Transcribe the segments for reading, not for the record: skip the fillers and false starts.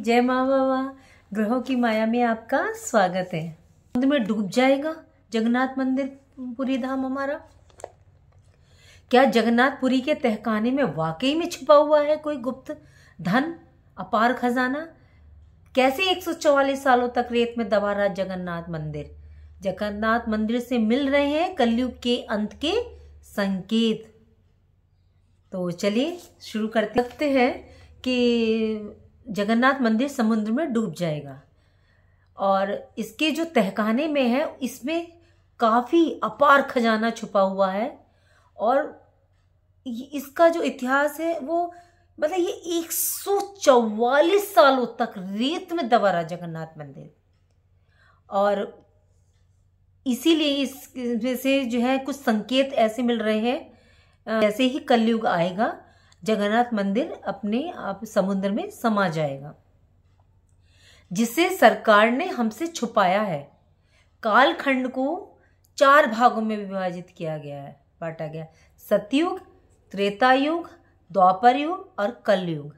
जय माँ बाबा। ग्रहों की माया में आपका स्वागत है। समुद्र में डूब जाएगा जगन्नाथ मंदिर पुरी धाम हमारा। क्या जगन्नाथपुरी के तहखाने में वाकई में छुपा हुआ है कोई गुप्त धन, अपार खजाना? कैसे 144 सालों तक रेत में दबा रहा जगन्नाथ मंदिर? जगन्नाथ मंदिर से मिल रहे हैं कलयुग के अंत के संकेत। तो चलिए शुरू करते हैं कि जगन्नाथ मंदिर समुद्र में डूब जाएगा और इसके जो तहखाने में है इसमें काफ़ी अपार खजाना छुपा हुआ है। और इसका जो इतिहास है वो मतलब ये 144 सालों तक रेत में दबा रहा जगन्नाथ मंदिर, और इसीलिए इसमें से जो है कुछ संकेत ऐसे मिल रहे हैं जैसे ही कलयुग आएगा जगन्नाथ मंदिर अपने आप समुद्र में समा जाएगा, जिसे सरकार ने हमसे छुपाया है। कालखंड को 4 भागों में विभाजित किया गया है, बांटा गया। सतयुग, त्रेता युग, द्वापर युग और कलयुग।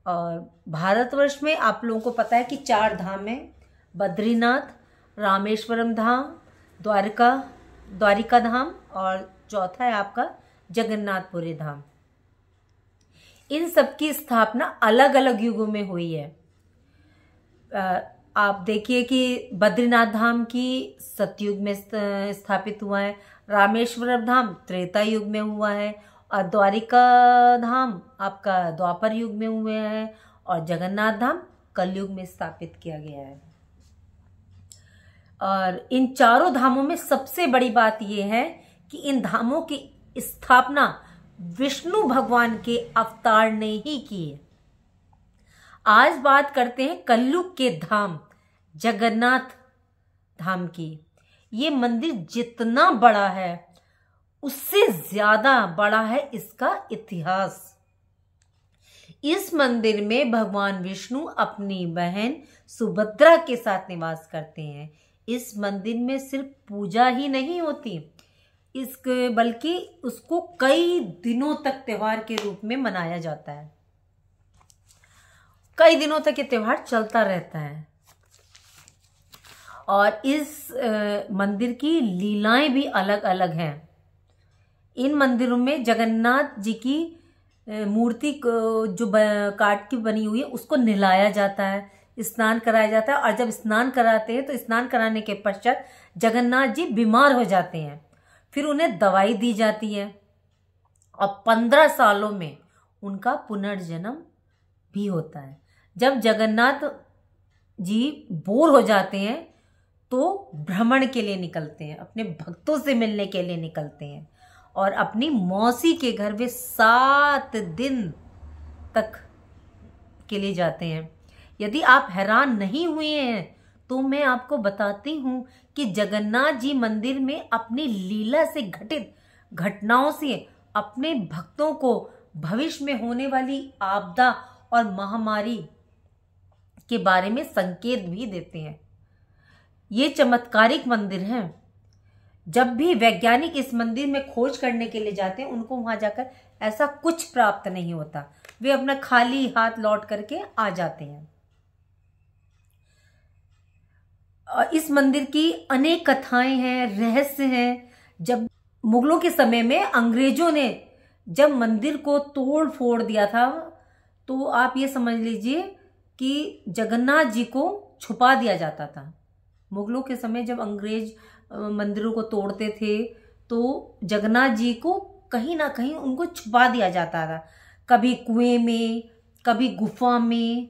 और भारतवर्ष में आप लोगों को पता है कि 4 धाम है, बद्रीनाथ, रामेश्वरम धाम, द्वारिका धाम और चौथा है आपका जगन्नाथपुरी धाम। इन सब की स्थापना अलग अलग युगों में हुई है। आप देखिए कि बद्रीनाथ धाम की सतयुग में स्थापित हुआ है, रामेश्वरम धाम त्रेता युग में हुआ है और द्वारिका धाम आपका द्वापर युग में हुआ है और जगन्नाथ धाम कलयुग में स्थापित किया गया है। और इन चारों धामों में सबसे बड़ी बात यह है कि इन धामों की स्थापना विष्णु भगवान के अवतार ने ही की है। आज बात करते हैं कलयुग के धाम जगन्नाथ धाम की। ये मंदिर जितना बड़ा है उससे ज्यादा बड़ा है इसका इतिहास। इस मंदिर में भगवान विष्णु अपनी बहन सुभद्रा के साथ निवास करते हैं। इस मंदिर में सिर्फ पूजा ही नहीं होती बल्कि उसको कई दिनों तक त्योहार के रूप में मनाया जाता है। कई दिनों तक ये त्योहार चलता रहता है और इस मंदिर की लीलाएं भी अलग अलग हैं। इन मंदिरों में जगन्नाथ जी की मूर्ति जो काठ की बनी हुई है उसको नहलाया जाता है, स्नान कराया जाता है। और जब स्नान कराते हैं तो स्नान कराने के पश्चात जगन्नाथ जी बीमार हो जाते हैं, फिर उन्हें दवाई दी जाती है और 15 सालों में उनका पुनर्जन्म भी होता है। जब जगन्नाथ जी बोर हो जाते हैं तो भ्रमण के लिए निकलते हैं, अपने भक्तों से मिलने के लिए निकलते हैं और अपनी मौसी के घर वे 7 दिन तक के लिए जाते हैं। यदि आप हैरान नहीं हुए हैं तो मैं आपको बताती हूँ कि जगन्नाथ जी मंदिर में अपनी लीला से घटित घटनाओं से अपने भक्तों को भविष्य में होने वाली आपदा और महामारी के बारे में संकेत भी देते हैं। ये चमत्कारिक मंदिर है। जब भी वैज्ञानिक इस मंदिर में खोज करने के लिए जाते हैं उनको वहां जाकर ऐसा कुछ प्राप्त नहीं होता, वे अपना खाली हाथ लौट करके आ जाते हैं। और इस मंदिर की अनेक कथाएं हैं, रहस्य हैं। जब मुगलों के समय में अंग्रेजों ने जब मंदिर को तोड़ फोड़ दिया था तो आप ये समझ लीजिए कि जगन्नाथ जी को छुपा दिया जाता था। मुगलों के समय जब अंग्रेज मंदिरों को तोड़ते थे तो जगन्नाथ जी को कहीं ना कहीं उनको छुपा दिया जाता था, कभी कुएं में, कभी गुफा में।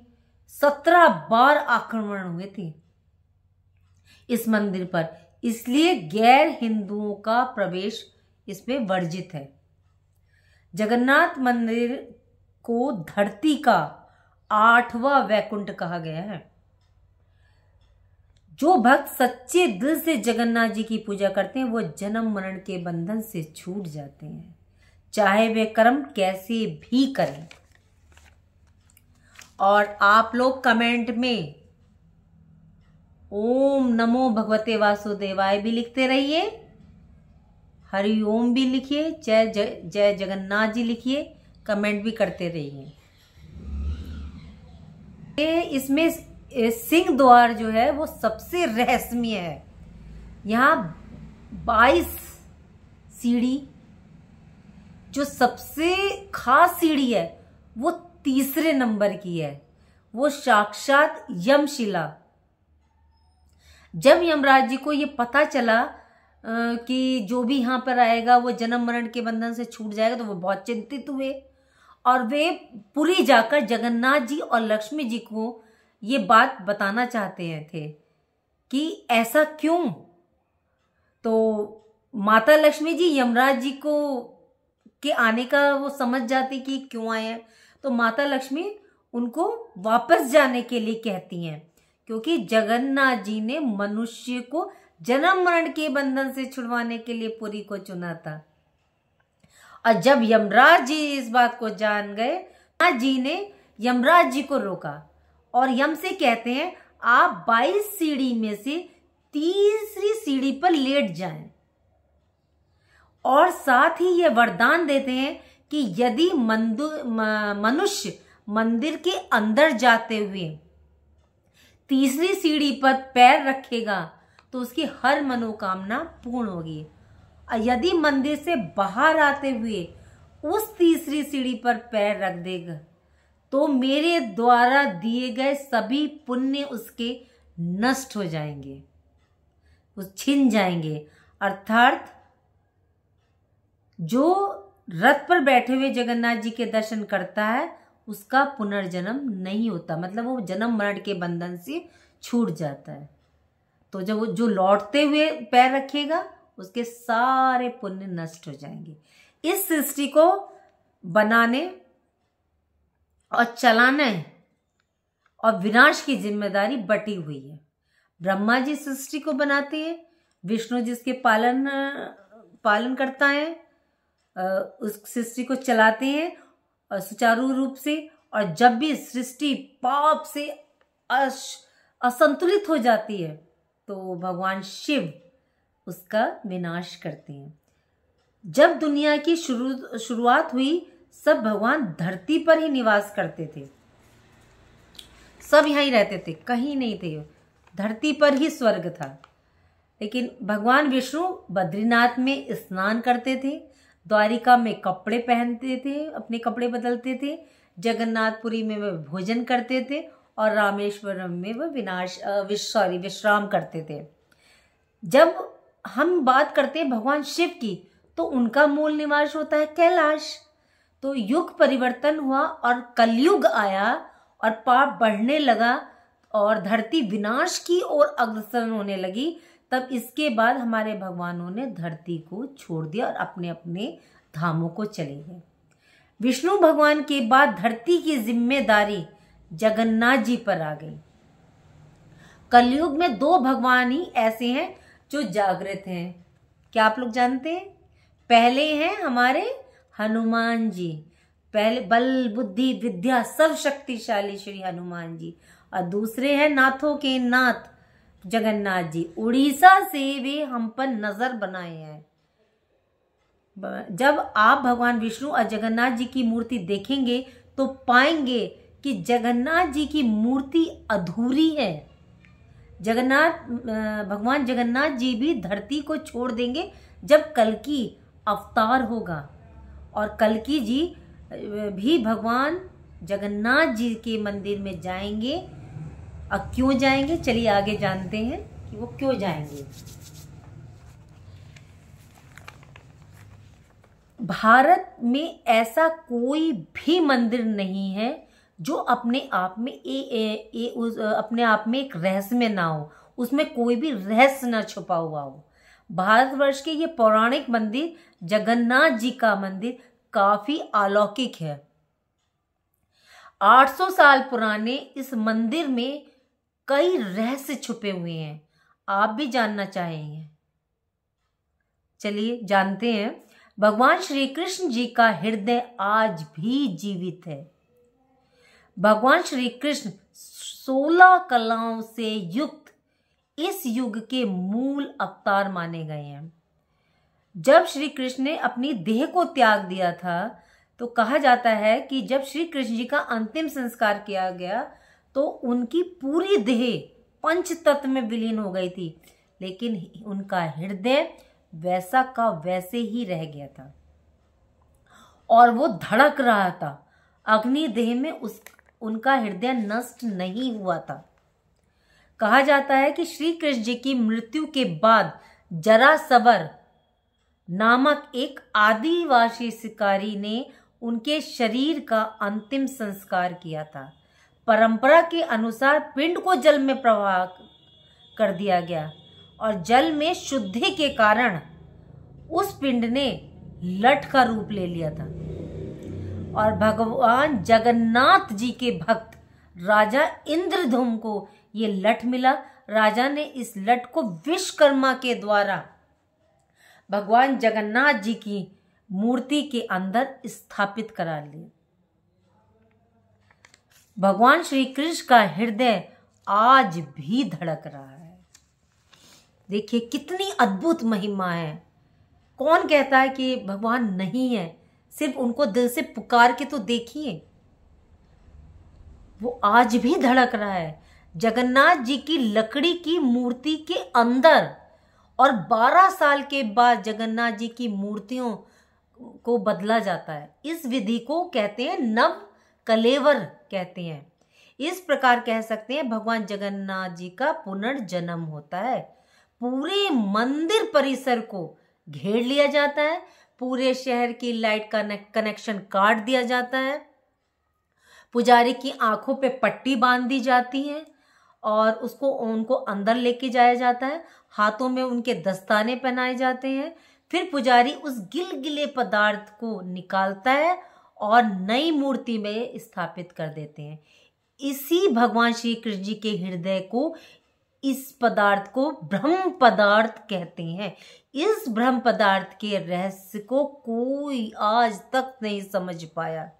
17 बार आक्रमण हुए थे इस मंदिर पर, इसलिए गैर हिंदुओं का प्रवेश इसमें वर्जित है। जगन्नाथ मंदिर को धरती का 8वां वैकुंठ कहा गया है। जो भक्त सच्चे दिल से जगन्नाथ जी की पूजा करते हैं वो जन्म मरण के बंधन से छूट जाते हैं, चाहे वे कर्म कैसे भी करें। और आप लोग कमेंट में ओम नमो भगवते वासुदेवाय भी लिखते रहिए, हरि ओम भी लिखिए, जय जगन्नाथ जी लिखिए, कमेंट भी करते रहिए। इसमें सिंह द्वार जो है वो सबसे रहस्यमय है। यहाँ 22 सीढ़ी, जो सबसे खास सीढ़ी है वो तीसरे नंबर की है, वो साक्षात यमशिला। जब यमराज जी को ये पता चला कि जो भी यहाँ पर आएगा वो जन्म मरण के बंधन से छूट जाएगा, तो वो बहुत चिंतित हुए और वे पुरी जाकर जगन्नाथ जी और लक्ष्मी जी को ये बात बताना चाहते थे कि ऐसा क्यों। तो माता लक्ष्मी जी यमराज जी को के आने का वो समझ जाती कि क्यों आए हैं, तो माता लक्ष्मी उनको वापस जाने के लिए कहती हैं, क्योंकि जगन्नाथ जी ने मनुष्य को जन्म मरण के बंधन से छुड़वाने के लिए पुरी को चुना था। और जब यमराज जी इस बात को जान गए, यमराज जी ने यमराज जी को रोका और यम से कहते हैं आप 22 सीढ़ी में से तीसरी सीढ़ी पर लेट जाएं, और साथ ही यह वरदान देते हैं कि यदि मनुष्य मंदिर के अंदर जाते हुए तीसरी सीढ़ी पर पैर रखेगा तो उसकी हर मनोकामना पूर्ण होगी, और यदि मंदिर से बाहर आते हुए उस तीसरी सीढ़ी पर पैर रख देगा तो मेरे द्वारा दिए गए सभी पुण्य उसके नष्ट हो जाएंगे, उस छिन जाएंगे। अर्थात जो रथ पर बैठे हुए जगन्नाथ जी के दर्शन करता है उसका पुनर्जन्म नहीं होता, मतलब वो जन्म मरण के बंधन से छूट जाता है। तो जब वो जो लौटते हुए पैर रखेगा उसके सारे पुण्य नष्ट हो जाएंगे। इस सृष्टि को बनाने और चलाने और विनाश की जिम्मेदारी बटी हुई है। ब्रह्मा जी सृष्टि को बनाते हैं, विष्णु जिसके पालन करता है, उस सृष्टि को चलाते हैं सुचारू रूप से, और जब भी सृष्टि पाप से असंतुलित हो जाती है तो भगवान शिव उसका विनाश करते हैं। जब दुनिया की शुरुआत हुई सब भगवान धरती पर ही निवास करते थे, सब यहीं ही रहते थे, कहीं नहीं थे, धरती पर ही स्वर्ग था। लेकिन भगवान विष्णु बद्रीनाथ में स्नान करते थे, द्वारिका में कपड़े पहनते थे, अपने कपड़े बदलते थे, जगन्नाथपुरी में वह भोजन करते थे और रामेश्वरम में वह विश्राम करते थे। जब हम बात करते हैं भगवान शिव की तो उनका मूल निवास होता है कैलाश। तो युग परिवर्तन हुआ और कलयुग आया और पाप बढ़ने लगा और धरती विनाश की ओर अग्रसर होने लगी। तब इसके बाद हमारे भगवानों ने धरती को छोड़ दिया और अपने अपने धामों को चले गए। विष्णु भगवान के बाद धरती की जिम्मेदारी जगन्नाथ जी पर आ गई। कलयुग में 2 भगवान ही ऐसे हैं जो जागृत हैं। क्या आप लोग जानते हैं? पहले हैं हमारे हनुमान जी, पहले बल बुद्धि विद्या सब शक्तिशाली श्री हनुमान जी, और दूसरे हैं नाथों के नाथ जगन्नाथ जी। उड़ीसा से वे हम पर नजर बनाए हैं। जब आप भगवान विष्णु और जगन्नाथ जी की मूर्ति देखेंगे तो पाएंगे कि जगन्नाथ जी की मूर्ति अधूरी है। भगवान जगन्नाथ जी भी धरती को छोड़ देंगे जब कल्कि अवतार होगा, और कल्कि जी भी भगवान जगन्नाथ जी के मंदिर में जाएंगे। अब क्यों जाएंगे, चलिए आगे जानते हैं कि वो क्यों जाएंगे। भारत में ऐसा कोई भी मंदिर नहीं है जो अपने आप में अपने आप में एक रहस्य में ना हो, उसमें कोई भी रहस्य ना छुपा हुआ हो। भारतवर्ष के ये पौराणिक मंदिर, जगन्नाथ जी का मंदिर काफी अलौकिक है। 800 साल पुराने इस मंदिर में कई रहस्य छुपे हुए हैं। आप भी जानना चाहेंगे? चलिए जानते हैं। भगवान श्री कृष्ण जी का हृदय आज भी जीवित है। भगवान श्री कृष्ण 16 कलाओं से युक्त इस युग के मूल अवतार माने गए हैं। जब श्री कृष्ण ने अपनी देह को त्याग दिया था तो कहा जाता है कि जब श्री कृष्ण जी का अंतिम संस्कार किया गया तो उनकी पूरी देह पंच तत्व में विलीन हो गई थी, लेकिन उनका हृदय वैसा का वैसे ही रह गया था और वो धड़क रहा था। अग्नि देह में उनका हृदय नष्ट नहीं हुआ था। कहा जाता है कि श्री कृष्ण जी की मृत्यु के बाद जरासवर नामक एक आदिवासी शिकारी ने उनके शरीर का अंतिम संस्कार किया था। परंपरा के अनुसार पिंड को जल में प्रवाह कर दिया गया और जल में शुद्धि के कारण उस पिंड ने लठ का रूप ले लिया था और भगवान जगन्नाथ जी के भक्त राजा इंद्रधुम को ये लठ मिला। राजा ने इस लठ को विश्वकर्मा के द्वारा भगवान जगन्नाथ जी की मूर्ति के अंदर स्थापित करा लिया। भगवान श्री कृष्ण का हृदय आज भी धड़क रहा है। देखिए कितनी अद्भुत महिमा है। कौन कहता है कि भगवान नहीं है? सिर्फ उनको दिल से पुकार के तो देखिए, वो आज भी धड़क रहा है। जगन्नाथ जी की लकड़ी की मूर्ति के अंदर और 12 साल के बाद जगन्नाथ जी की मूर्तियों को बदला जाता है। इस विधि को कहते हैं नव कलेवर कहते हैं। इस प्रकार कह सकते हैं भगवान जगन्नाथ जी का पुनर्जन्म होता है। पूरे मंदिर परिसर को घेर लिया जाता है, पूरे शहर की लाइट का कनेक्शन काट दिया जाता है, पुजारी की आंखों पे पट्टी बांध दी जाती है और उनको अंदर लेके जाया जाता है। हाथों में उनके दस्ताने पहनाए जाते हैं। फिर पुजारी उस गिलगिले पदार्थ को निकालता है और नई मूर्ति में स्थापित कर देते हैं। इसी भगवान श्री कृष्ण जी के हृदय को, इस पदार्थ को ब्रह्म पदार्थ कहते हैं। इस ब्रह्म पदार्थ के रहस्य को कोई आज तक नहीं समझ पाया।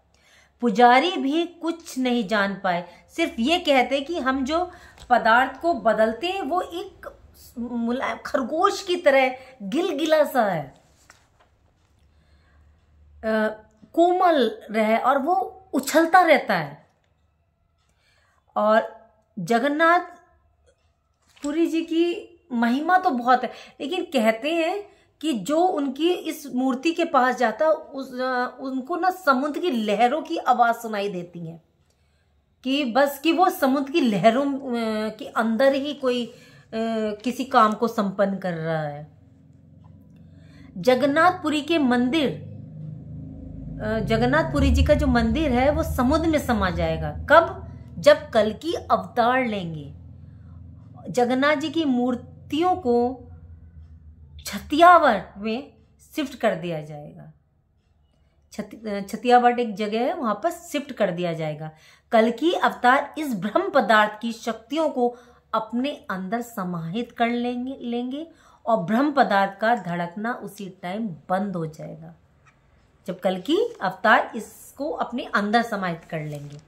पुजारी भी कुछ नहीं जान पाए। सिर्फ ये कहते कि हम जो पदार्थ को बदलते हैं वो एक मुलायम खरगोश की तरह गिलगिला सा है, कोमल रहे और वो उछलता रहता है। और जगन्नाथ पुरी जी की महिमा तो बहुत है, लेकिन कहते हैं कि जो उनकी इस मूर्ति के पास जाता उनको ना समुद्र की लहरों की आवाज सुनाई देती है कि बस कि वो समुद्र की लहरों के अंदर ही कोई किसी काम को संपन्न कर रहा है। जगन्नाथपुरी के मंदिर, जगन्नाथपुरी जी का जो मंदिर है वो समुद्र में समा जाएगा। कब? जब कल्कि अवतार लेंगे। जगन्नाथ जी की मूर्तियों को छतियावट में शिफ्ट कर दिया जाएगा। छतियावट एक जगह है, वहां पर शिफ्ट कर दिया जाएगा। कल्कि अवतार इस ब्रह्म पदार्थ की शक्तियों को अपने अंदर समाहित कर लेंगे और ब्रह्म पदार्थ का धड़कना उसी टाइम बंद हो जाएगा जब कल्कि अवतार इसको अपने अंदर समाहित कर लेंगे।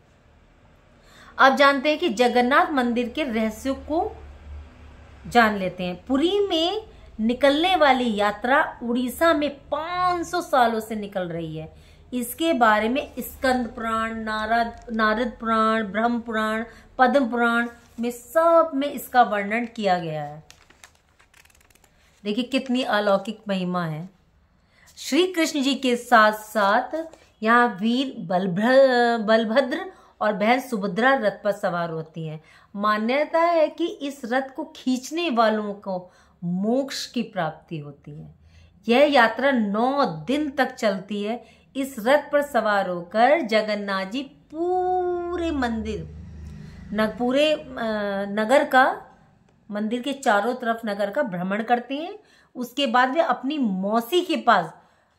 आप जानते हैं कि जगन्नाथ मंदिर के रहस्यों को जान लेते हैं। पुरी में निकलने वाली यात्रा उड़ीसा में 500 सालों से निकल रही है। इसके बारे में स्कंद पुराण, नारद पुराण, ब्रह्म पुराण, पद्म पुराण में सब में इसका वर्णन किया गया है। देखिए कितनी अलौकिक महिमा है। श्री कृष्ण जी के साथ साथ यहाँ वीर बलभद्र और बहन सुभद्रा रथ पर सवार होती हैं। मान्यता है कि इस रथ को खींचने वालों को मोक्ष की प्राप्ति होती है। यह यात्रा 9 दिन तक चलती है। इस रथ पर सवार होकर जगन्नाथ जी पूरे नगर का, मंदिर के चारों तरफ नगर का भ्रमण करते हैं। उसके बाद वे अपनी मौसी के पास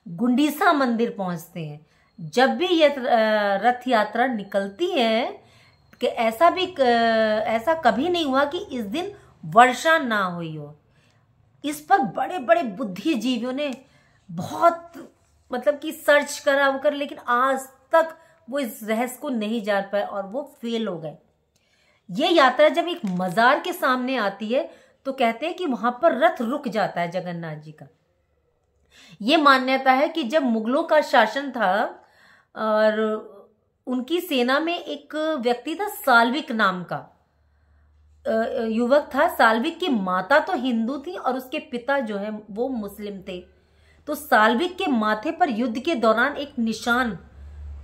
गुंडीसा मंदिर पहुंचते हैं। जब भी यह रथ यात्रा निकलती है कि ऐसा कभी नहीं हुआ कि इस दिन वर्षा ना हुई हो। इस पर बड़े बड़े बुद्धिजीवियों ने बहुत मतलब कि सर्च करा होकर, लेकिन आज तक वो इस रहस्य को नहीं जान पाए और वो फेल हो गए। ये यात्रा जब एक मजार के सामने आती है तो कहते हैं कि वहां पर रथ रुक जाता है जगन्नाथ जी का। ये मान्यता है कि जब मुगलों का शासन था और उनकी सेना में एक व्यक्ति था, साल्विक नाम का युवक था। साल्विक की माता तो हिंदू थी और उसके पिता जो है वो मुस्लिम थे। तो साल्विक के माथे पर युद्ध के दौरान एक निशान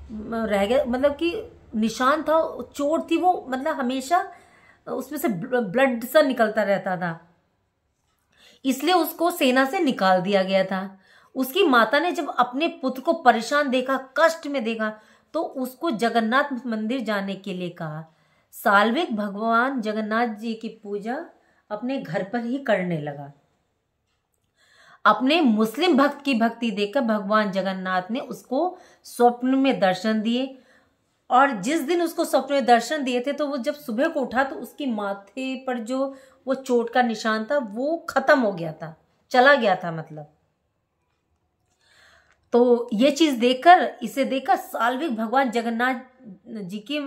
रह गया, मतलब कि निशान था, चोट थी, वो मतलब हमेशा उसमें से ब्लड सा निकलता रहता था, इसलिए उसको सेना से निकाल दिया गया था। उसकी माता ने जब अपने पुत्र को परेशान देखा, कष्ट में देखा, तो उसको जगन्नाथ मंदिर जाने के लिए कहा। साल्विक भगवान जगन्नाथ जी की पूजा अपने घर पर ही करने लगा। अपने मुस्लिम भक्त की भक्ति देखकर भगवान जगन्नाथ ने उसको स्वप्न में दर्शन दिए, और जिस दिन उसको स्वप्न में दर्शन दिए थे तो वो जब सुबह को उठा तो उसकी माथे पर जो वो चोट का निशान था वो खत्म हो गया था, चला गया था मतलब। तो ये चीज देखकर, इसे देखकर साल्विक भगवान जगन्नाथ जी के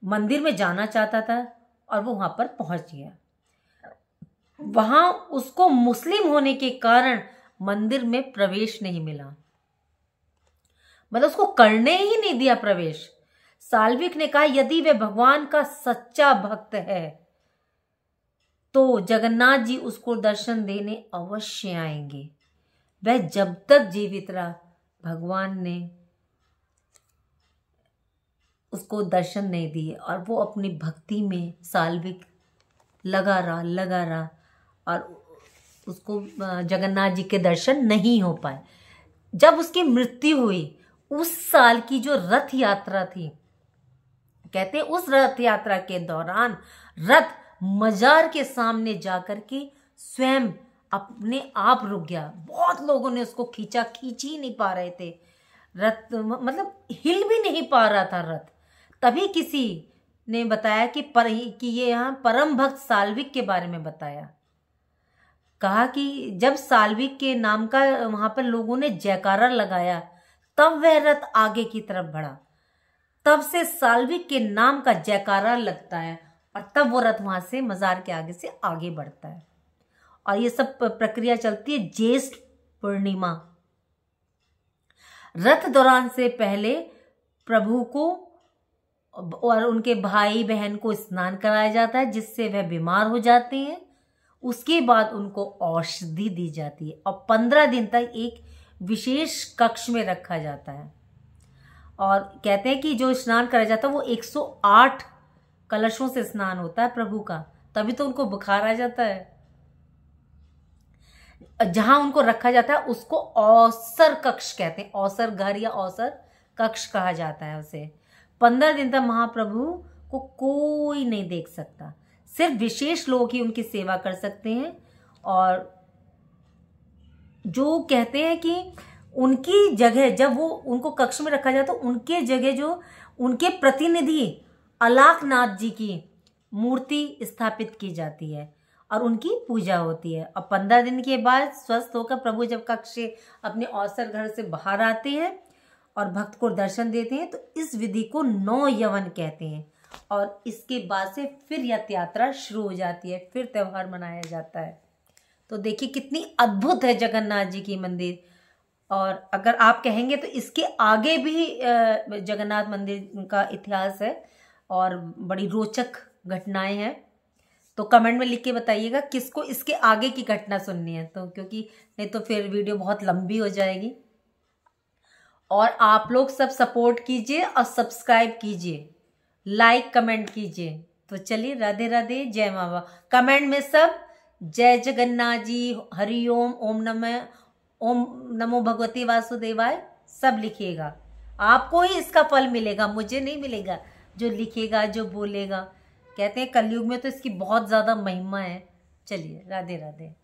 मंदिर में जाना चाहता था और वो वहां पर पहुंच गया। वहां उसको मुस्लिम होने के कारण मंदिर में प्रवेश नहीं मिला, मतलब उसको करने ही नहीं दिया प्रवेश। साल्विक ने कहा यदि वे भगवान का सच्चा भक्त है तो जगन्नाथ जी उसको दर्शन देने अवश्य आएंगे। वह जब तक जीवित रहा भगवान ने उसको दर्शन नहीं दिए और वो अपनी भक्ति में साल्विक लगा रहा और उसको जगन्नाथ जी के दर्शन नहीं हो पाए। जब उसकी मृत्यु हुई, उस साल की जो रथ यात्रा थी, कहते हैं उस रथ यात्रा के दौरान रथ मजार के सामने जाकर के स्वयं अपने आप रुक गया। बहुत लोगों ने उसको खींचा, खींच ही नहीं पा रहे थे, रथ मतलब हिल भी नहीं पा रहा था रथ। तभी किसी ने बताया कि ये यहाँ परम भक्त साल्विक के बारे में बताया। कहा कि जब साल्विक के नाम का वहां पर लोगों ने जयकारा लगाया तब वह रथ आगे की तरफ बढ़ा। तब से साल्विक के नाम का जयकारा लगता है और तब वो रथ वहां से मजार के आगे से आगे बढ़ता है। और ये सब प्रक्रिया चलती है ज्येष्ठ पूर्णिमा। रथ दौरान से पहले प्रभु को और उनके भाई बहन को स्नान कराया जाता है जिससे वह बीमार हो जाते हैं। उसके बाद उनको औषधि दी जाती है और 15 दिन तक एक विशेष कक्ष में रखा जाता है। और कहते हैं कि जो स्नान कराया जाता है वो 108 कलशों से स्नान होता है प्रभु का, तभी तो उनको बुखार आ जाता है। जहां उनको रखा जाता है उसको औसर कक्ष कहते हैं, औसर घर या औसर कक्ष कहा जाता है उसे। 15 दिन तक महाप्रभु को कोई नहीं देख सकता, सिर्फ विशेष लोग ही उनकी सेवा कर सकते हैं। और जो कहते हैं कि उनकी जगह जब वो उनको कक्ष में रखा जाता है, उनके जगह जो उनके प्रतिनिधि अलाखनाथ जी की मूर्ति स्थापित की जाती है और उनकी पूजा होती है। और 15 दिन के बाद स्वस्थ होकर प्रभु जब कक्ष से अपने अवसर घर से बाहर आते हैं और भक्त को दर्शन देते हैं तो इस विधि को 9 यवन कहते हैं। और इसके बाद से फिर रथ यात्रा शुरू हो जाती है, फिर त्योहार मनाया जाता है। तो देखिए कितनी अद्भुत है जगन्नाथ जी की मंदिर। और अगर आप कहेंगे तो इसके आगे भी जगन्नाथ मंदिर का इतिहास है और बड़ी रोचक घटनाएं हैं। तो कमेंट में लिख के बताइएगा किसको इसके आगे की घटना सुननी है, तो क्योंकि नहीं तो फिर वीडियो बहुत लंबी हो जाएगी। और आप लोग सब सपोर्ट कीजिए और सब्सक्राइब कीजिए, लाइक कमेंट कीजिए। तो चलिए राधे राधे, जय माँ। कमेंट में सब जय जगन्नाथ जी, हरिओम, ओम नमो भगवते वासुदेवाय सब लिखिएगा। आपको ही इसका फल मिलेगा, मुझे नहीं मिलेगा। जो लिखेगा, जो बोलेगा, कहते हैं कलयुग में तो इसकी बहुत ज्यादा महिमा है। चलिए राधे राधे।